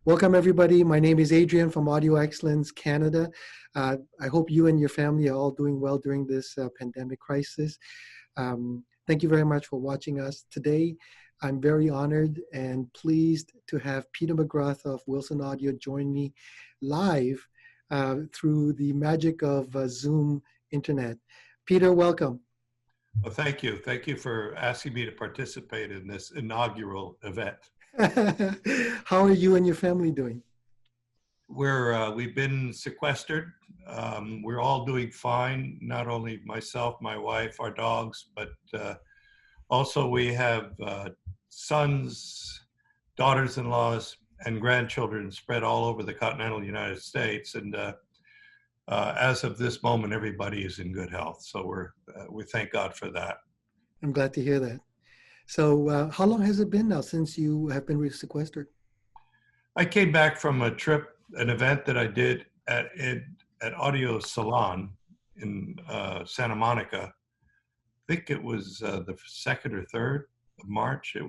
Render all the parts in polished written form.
Welcome, everybody. My name is Adrian from Audio Excellence Canada. I hope you and your family are all doing well during this pandemic crisis. Thank you very much for watching us today. I'm very honored and pleased to have Peter McGrath of Wilson Audio join me live through the magic of Zoom Internet. Peter, welcome. Well, thank you. Thank you for asking me to participate in this inaugural event. How are you and your family doing? We've been sequestered. We're all doing fine. Not only myself, my wife, our dogs, but also we have sons, daughters-in-laws, and grandchildren spread all over the continental United States. And as of this moment, everybody is in good health. So we thank God for that. I'm glad to hear that. So how long has it been now since you have been sequestered? I came back from a trip, an event that I did at Audio Salon in Santa Monica. I think it was the 2nd or 3rd of March. And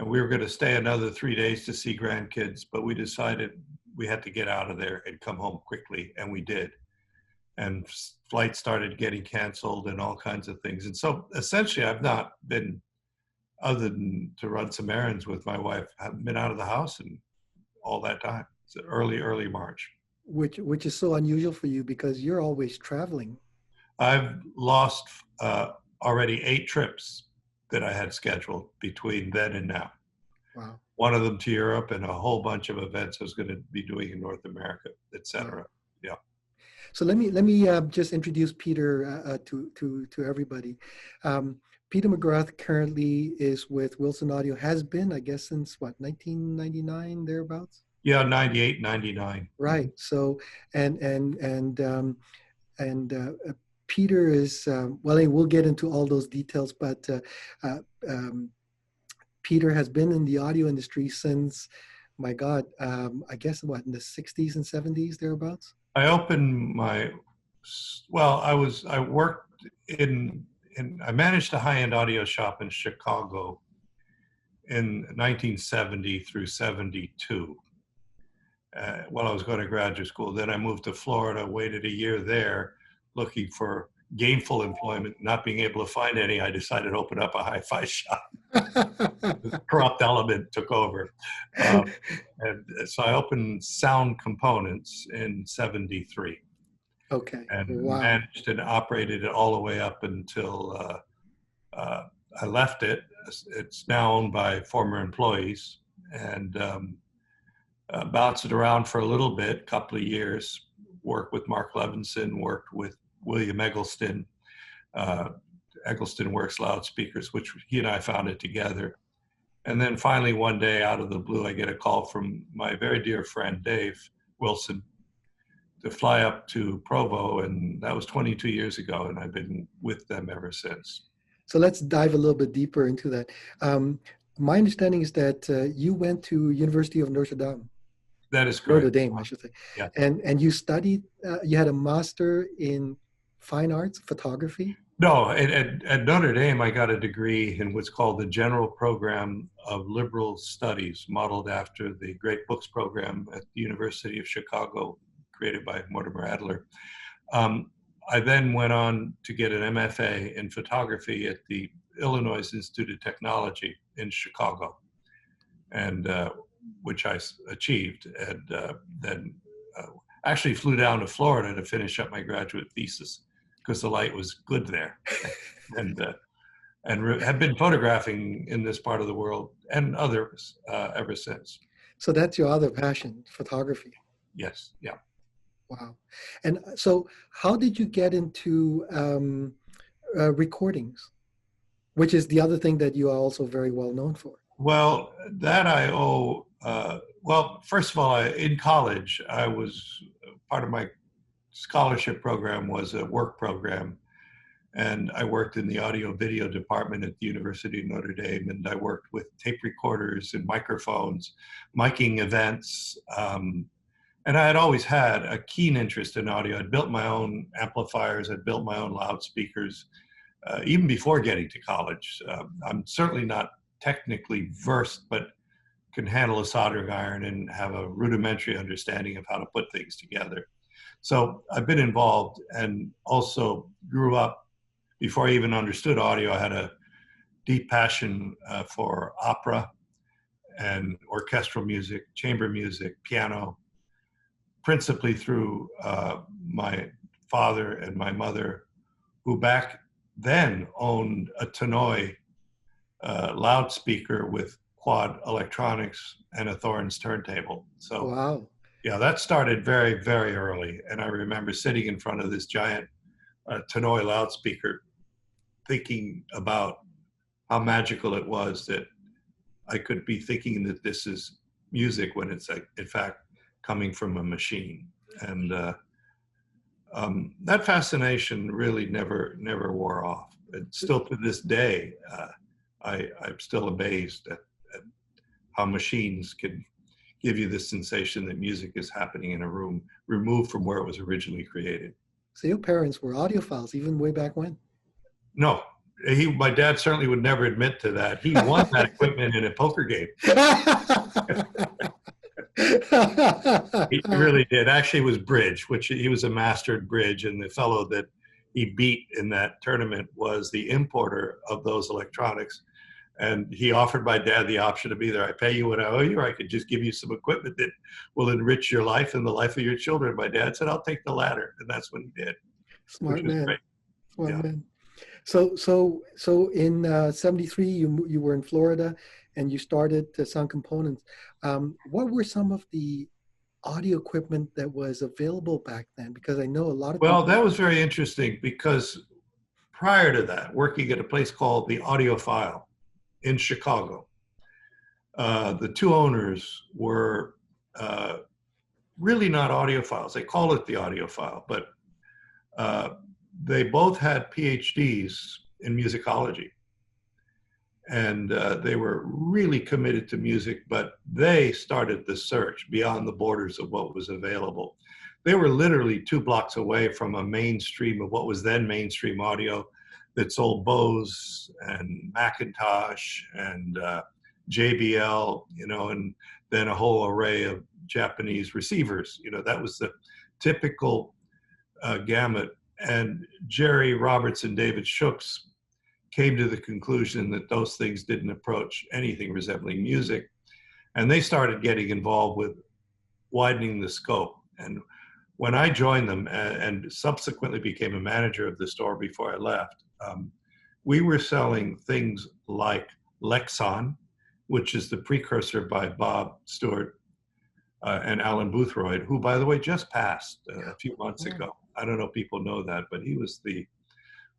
we were going to stay another 3 days to see grandkids, but we decided we had to get out of there and come home quickly, and we did. And flights started getting canceled and all kinds of things. And so essentially I've not been, other than to run some errands with my wife, haven't been out of the house in all that time. It's early March. Which is so unusual for you because you're always traveling. I've lost already 8 trips that I had scheduled between then and now. Wow. One of them to Europe and a whole bunch of events I was going to be doing in North America, etc. Yeah. So let me just introduce Peter to everybody. Peter McGrath currently is with Wilson Audio, has been, I guess, since what, 1999 thereabouts? Yeah, 98, 99. Right. So and Peter is well. We'll get into all those details, but Peter has been in the audio industry since, my God, I guess what, in the 60s and 70s thereabouts. I opened I managed a high-end audio shop in Chicago in 1970 through 72 while I was going to graduate school. Then I moved to Florida, waited a year there looking for gainful employment. Not being able to find any, I decided to open up a hi-fi shop. The corrupt element took over. And so I opened Salon Components in 73. Okay. And wow. Managed and operated it all the way up until I left it. It's now owned by former employees, and bounced it around for a little bit, couple of years, worked with Mark Levinson, worked with William Eggleston. Eggleston Works Loudspeakers, which he and I founded together. And then finally one day out of the blue, I get a call from my very dear friend, Dave Wilson, to fly up to Provo, and that was 22 years ago, and I've been with them ever since. So let's dive a little bit deeper into that. My understanding is that you went to University of Notre Dame. That is correct. Notre Dame, I should say. Yeah. And you studied, you had a master in fine arts, photography? No, at Notre Dame, I got a degree in what's called the General Program of Liberal Studies, modeled after the Great Books Program at the University of Chicago, created by Mortimer Adler. I then went on to get an MFA in photography at the Illinois Institute of Technology in Chicago, and which I achieved, and then actually flew down to Florida to finish up my graduate thesis because the light was good there, and have been photographing in this part of the world and others ever since. So that's your other passion, photography. Yes. Yeah. Wow. And so how did you get into recordings, which is the other thing that you are also very well known for? Well, that I owe, well, first of all, in college, I was, part of my scholarship program was a work program, and I worked in the audio video department at the University of Notre Dame, and I worked with tape recorders and microphones, miking events, and I had always had a keen interest in audio. I'd built my own amplifiers, I'd built my own loudspeakers, even before getting to college. I'm certainly not technically versed, but can handle a soldering iron and have a rudimentary understanding of how to put things together. So I've been involved, and also grew up, before I even understood audio, I had a deep passion for opera and orchestral music, chamber music, piano, principally through my father and my mother, who back then owned a Tannoy loudspeaker with quad electronics and a Thorn's turntable. So Wow. yeah, that started very, very early. And I remember sitting in front of this giant Tannoy loudspeaker, thinking about how magical it was that I could be thinking that this is music when it's, in fact, coming from a machine. And that fascination really never wore off. And still to this day, I'm still amazed at how machines can give you the sensation that music is happening in a room removed from where it was originally created. So your parents were audiophiles even way back when? No, my dad certainly would never admit to that. He won that equipment in a poker game. He really did. Actually, it was bridge, which he was a master at bridge, and the fellow that he beat in that tournament was the importer of those electronics. And he offered my dad the option of either I pay you what I owe you, or I could just give you some equipment that will enrich your life and the life of your children. My dad said, I'll take the latter. And that's what he did. Smart man. Great. Smart man. So in 73, you were in Florida and you started Salon Components. What were some of the audio equipment that was available back then? Because I know a lot of Well, that was very interesting, because prior to that, working at a place called the Audiophile in Chicago, the two owners were really not audiophiles. They call it the Audiophile, but they both had PhDs in musicology. And they were really committed to music, but they started the search beyond the borders of what was available. They were literally 2 blocks away from a mainstream of what was then mainstream audio that sold Bose and Macintosh and JBL, and then a whole array of Japanese receivers. That was the typical gamut. And Jerry Roberts and David Schooks came to the conclusion that those things didn't approach anything resembling music. And they started getting involved with widening the scope. And when I joined them and subsequently became a manager of the store before I left, we were selling things like Lexon, which is the precursor by Bob Stewart and Alan Boothroyd, who, by the way, just passed a few months ago. I don't know if people know that, but he was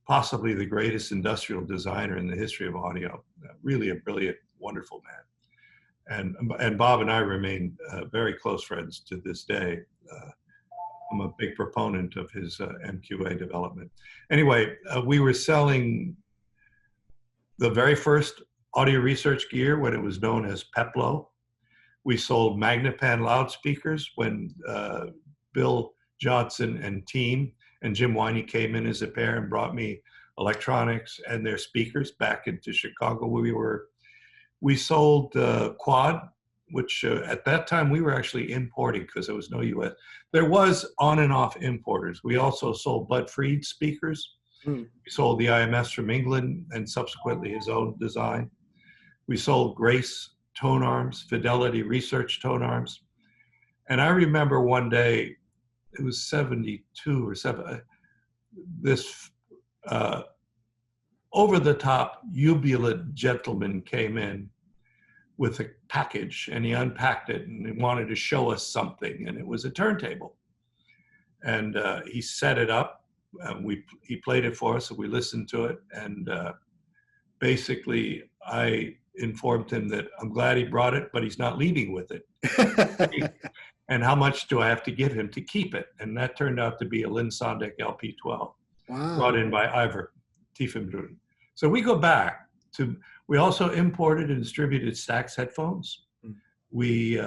possibly the greatest industrial designer in the history of audio. Really a brilliant, wonderful man. And Bob and I remain very close friends to this day. I'm a big proponent of his MQA development. Anyway, we were selling the very first audio research gear when it was known as Peplo. We sold Magnepan loudspeakers when Bill Johnson and team and Jim Winey came in as a pair and brought me electronics and their speakers back into Chicago where we sold Quad, which at that time we were actually importing because there was no US. There was on and off importers. We also sold Bud Freed speakers. We sold the IMS from England and subsequently his own design. We sold Grace tone arms, Fidelity Research tone arms. And I remember one day, it was 72 or 7, this over-the-top jubilant gentleman came in with a package, and he unpacked it and he wanted to show us something, and it was a turntable. And he set it up, he played it for us, and we listened to it, and basically I informed him that I'm glad he brought it, but he's not leaving with it. And how much do I have to give him to keep it? And that turned out to be a Lynn Sondek LP12, brought in by Ivor Tiefenbrunn. So we go back to, we also imported and distributed Stax headphones. We,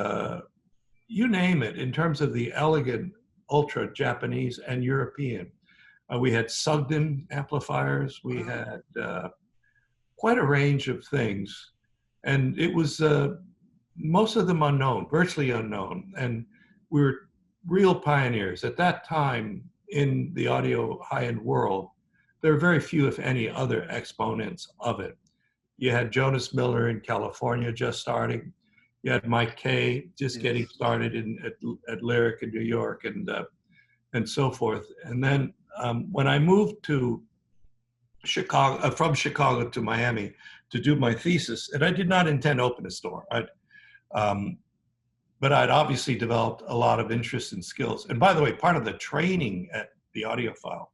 you name it, in terms of the elegant, ultra Japanese and European. We had Sugden amplifiers. We had quite a range of things. And it was most of them unknown, virtually unknown. And we were real pioneers. At that time in the audio high-end world, there were very few, if any, other exponents of it. You had Jonas Miller in California just starting. You had Mike Kay just getting started at Lyric in New York, and so forth. And then when I moved to Chicago, from Chicago to Miami to do my thesis, and I did not intend to open a store. But I'd obviously developed a lot of interest and skills. And by the way, part of the training at the Audiophile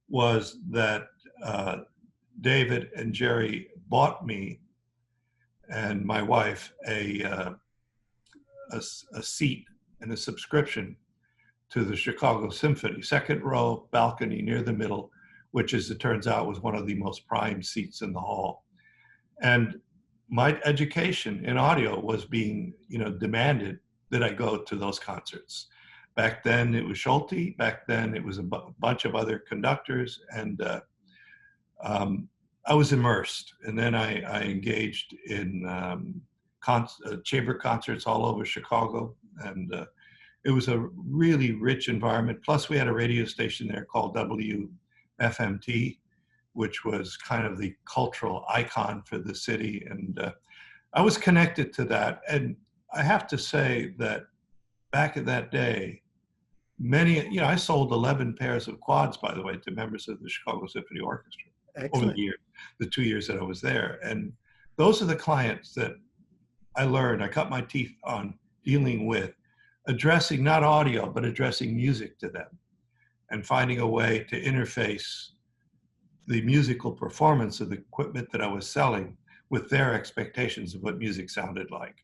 was that David and Jerry bought me and my wife a seat and a subscription to the Chicago Symphony, second row balcony near the middle, which, as it turns out, was one of the most prime seats in the hall. And my education in audio was being, demanded that I go to those concerts. Back then it was Schulte. Back then it was a bunch of other conductors, and I was immersed. And then I engaged in chamber concerts all over Chicago, and it was a really rich environment. Plus, we had a radio station there called WFMT, which was kind of the cultural icon for the city. And I was connected to that. And I have to say that back in that day, I sold 11 pairs of quads, by the way, to members of the Chicago Symphony Orchestra. Excellent. Over the 2 years that I was there. And those are the clients that I cut my teeth on dealing with, addressing not audio, but addressing music to them and finding a way to interface the musical performance of the equipment that I was selling with their expectations of what music sounded like.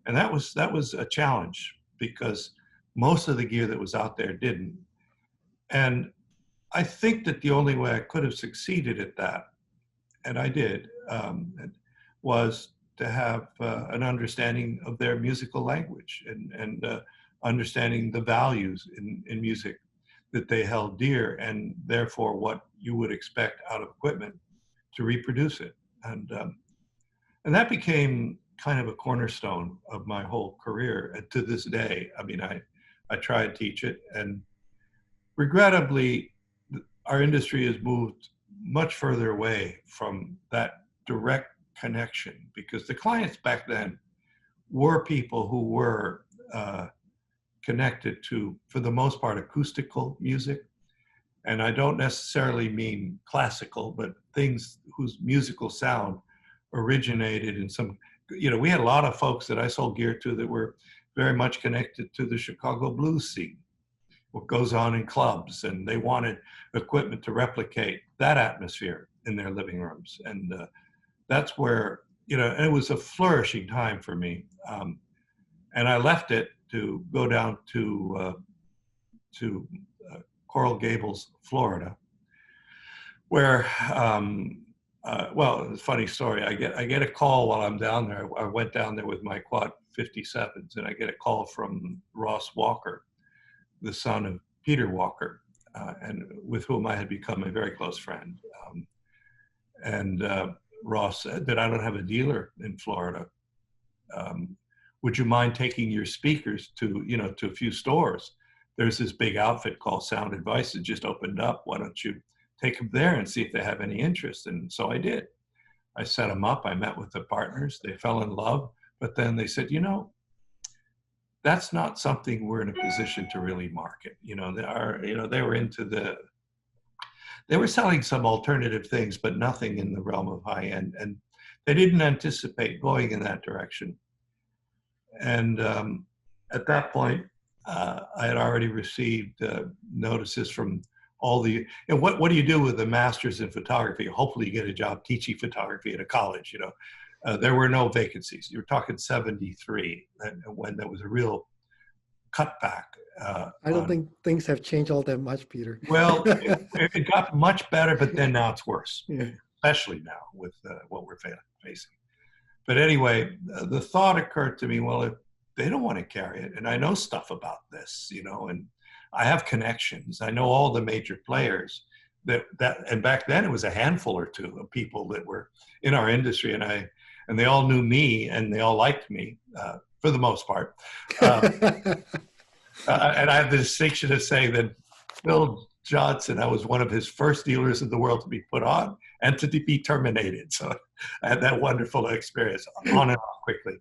And that was a challenge, because most of the gear that was out there didn't. And I think that the only way I could have succeeded at that, and I did, was to have an understanding of their musical language and understanding the values in music that they held dear, and therefore what you would expect out of equipment to reproduce it. And that became kind of a cornerstone of my whole career. And to this day, I mean, I try and teach it, and regrettably, our industry has moved much further away from that direct connection, because the clients back then were people who were connected to, for the most part, acoustical music. And I don't necessarily mean classical, but things whose musical sound originated in some, we had a lot of folks that I sold gear to that were very much connected to the Chicago blues scene, what goes on in clubs, and they wanted equipment to replicate that atmosphere in their living rooms. And that's where, and it was a flourishing time for me. And I left it to go down to Coral Gables, Florida, where, well, it's a funny story. I get a call while I'm down there. I went down there with my quad 57s, and I get a call from Ross Walker, the son of Peter Walker, and with whom I had become a very close friend. Ross said that I don't have a dealer in Florida. Would you mind taking your speakers to a few stores? There's this big outfit called Sound Advice that just opened up. Why don't you take them there and see if they have any interest? And so I did. I set them up. I met with the partners. They fell in love. But then they said, that's not something we're in a position to really market. They were selling some alternative things, but nothing in the realm of high end. And they didn't anticipate going in that direction. And at that point, I had already received notices from all the, what do you do with a master's in photography? Hopefully you get a job teaching photography at a college, There were no vacancies. You were talking 73, when there was a real cutback. I don't think things have changed all that much, Peter. Well, it got much better, but then now it's worse, Yeah. especially now with what we're facing. But anyway, the thought occurred to me, well, if they don't want to carry it, and I know stuff about this, and I have connections. I know all the major players and back then it was a handful or two of people that were in our industry. And and they all knew me, and they all liked me for the most part. And I have the distinction of saying that Bill Johnson, I was one of his first dealers in the world to be put on and to be terminated. So I had that wonderful experience, on and off quickly.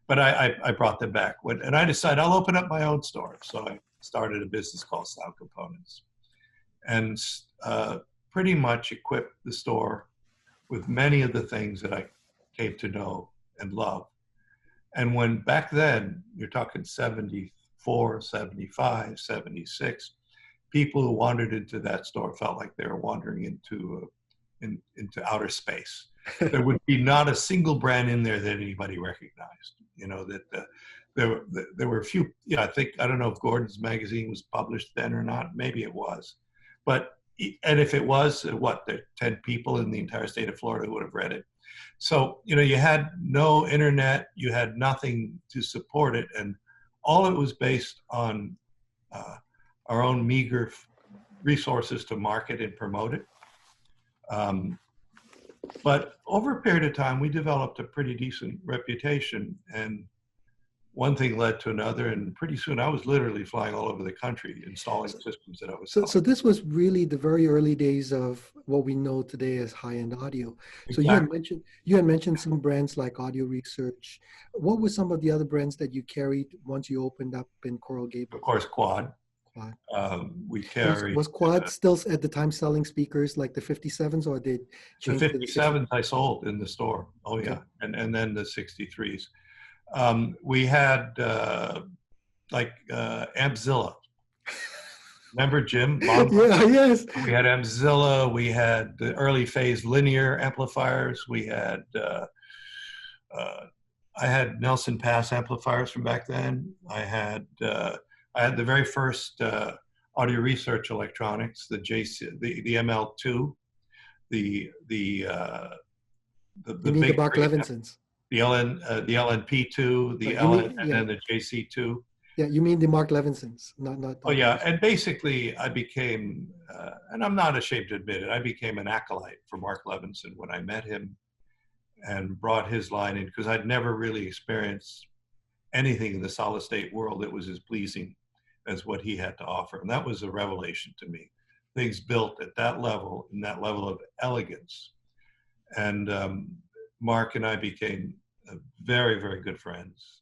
But I brought them back. And I decided I'll open up my own store. So I started a business called Salon Components, and pretty much equipped the store with many of the things that I came to know and love. And when back then, you're talking 74, 75, 76, people who wandered into that store felt like they were wandering into outer space. There would be not a single brand in there that anybody recognized. You know, that there were a few, I don't know if Gordon's magazine was published then or not, maybe it was. But, and if it was, there are 10 people in the entire state of Florida who would have read it. So, you had no internet, you had nothing to support it, and all it was based on our own meager resources to market and promote it. But over a period of time, we developed a pretty decent reputation, and one thing led to another, and pretty soon I was literally flying all over the country installing systems that I was selling. So this was really the very early days of what we know today as high-end audio. Exactly. So you had mentioned some brands like Audio Research. What were some of the other brands that you carried once you opened up in Coral Gables? Of course, Quad. We carried. Was Quad still at the time selling speakers like the 57s, or did the 57s I sold in the store? Oh yeah, okay. and then the 63s. We had Ampzilla. Remember Jim? Yeah, yes. We had Ampzilla. We had the early phase linear amplifiers. We had I had Nelson Pass amplifiers from back then. I had the very first Audio Research electronics, the the ML2, the big Mark Levinsons. The LNP2, the LN, and then the JC2. Yeah, you mean the Mark Levinsons, not. Oh yeah, and basically I became, and I'm not ashamed to admit it, I became an acolyte for Mark Levinson when I met him, and brought his line in, because I'd never really experienced anything in the solid state world that was as pleasing as what he had to offer, and that was a revelation to me. Things built at that level, in that level of elegance, and Mark and I became very, very good friends.